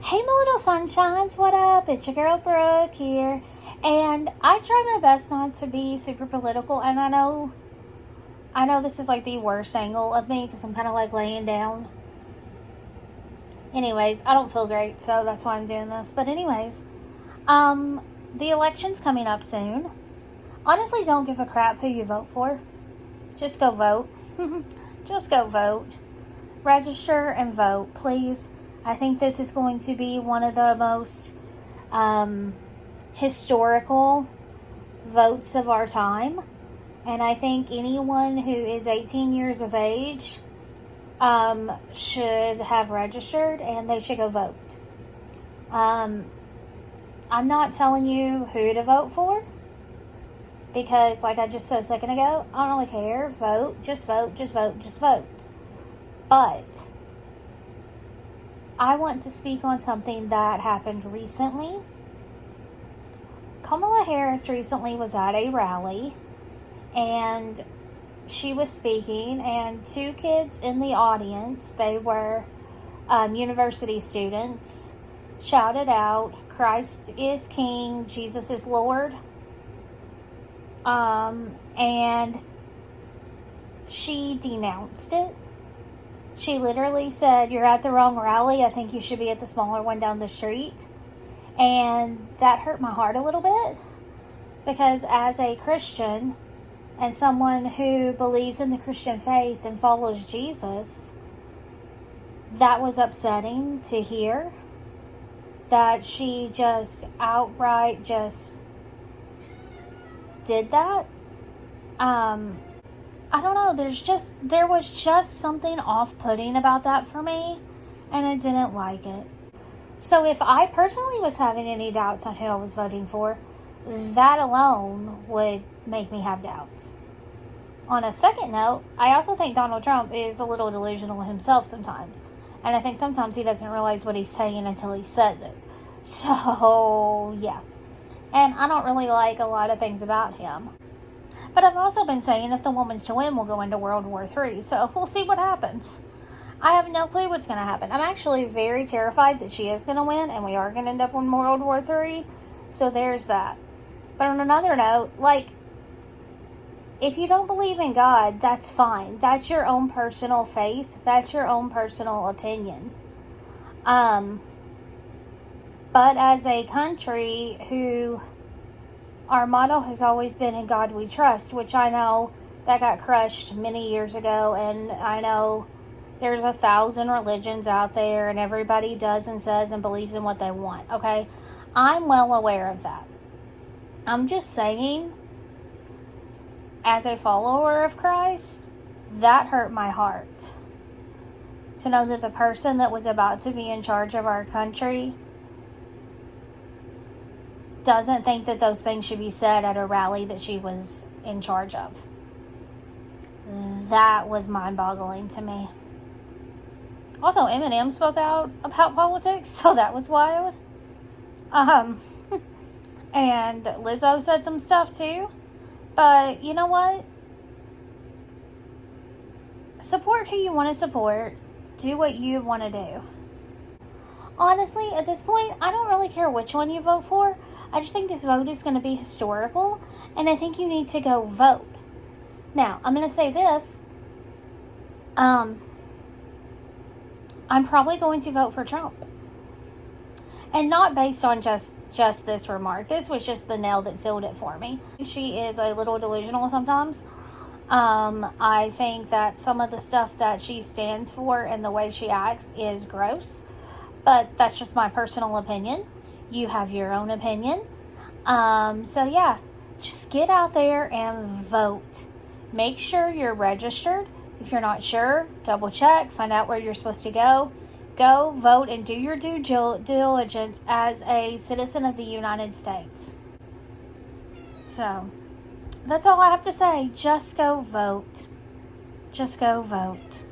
Hey my little sunshines, what up? It's your girl Brooke here. And I try my best not to be super political, and I know this is like the worst angle of me because I'm kind of like laying down. Anyways, I don't feel great, so that's why I'm doing this. But anyways, the election's coming up soon. Honestly, don't give a crap who you vote for. Just go vote. Just go vote. Register and vote, please. I think this is going to be one of the most historical votes of our time. And I think anyone who is 18 years of age should have registered and they should go vote. I'm not telling you who to vote for because, like I just said a second ago, I don't really care. Vote, just vote, just vote, just vote. But I want to speak on something that happened recently. Kamala Harris recently was at a rally and she was speaking, and two kids in the audience, they were university students, shouted out, "Christ is King, Jesus is Lord." And she denounced it. She literally said, "You're at the wrong rally. I think you should be at the smaller one down the street." And that hurt my heart a little bit because as a Christian and someone who believes in the Christian faith and follows Jesus, that was upsetting to hear that she just outright just did that. I don't know, there was just something off-putting about that for me, and I didn't like it. So if I personally was having any doubts on who I was voting for, that alone would make me have doubts. On a second note, I also think Donald Trump is a little delusional himself sometimes. And I think sometimes he doesn't realize what he's saying until he says it. So, yeah. And I don't really like a lot of things about him. But I've also been saying if the woman's to win, we'll go into World War III. So we'll see what happens. I have no clue what's going to happen. I'm actually very terrified that she is going to win and we are going to end up in World War III. So there's that. But on another note, if you don't believe in God, that's fine. That's your own personal faith. That's your own personal opinion. But as a country who our motto has always been "In God We Trust," which I know that got crushed many years ago, and I know there's 1,000 religions out there and everybody does and says and believes in what they want, okay? I'm well aware of that. I'm just saying, as a follower of Christ, that hurt my heart. To know that the person that was about to be in charge of our country doesn't think that those things should be said at a rally that she was in charge of. That was mind-boggling to me. Also, Eminem spoke out about politics, so that was wild. And Lizzo said some stuff too. But you know what? Support who you want to support. Do what you want to do. Honestly, at this point, I don't really care which one you vote for. I just think this vote is going to be historical, and I think you need to go vote. Now, I'm going to say this. I'm probably going to vote for Trump. And not based on just this remark. This was just the nail that sealed it for me. She is a little delusional sometimes. I think that some of the stuff that she stands for and the way she acts is gross. But that's just my personal opinion. You have your own opinion. So yeah, just get out there and vote. Make sure you're registered. If you're not sure, double check, find out where you're supposed to go. Go vote and do your due diligence as a citizen of the United States. So, that's all I have to say. Just go vote. Just go vote.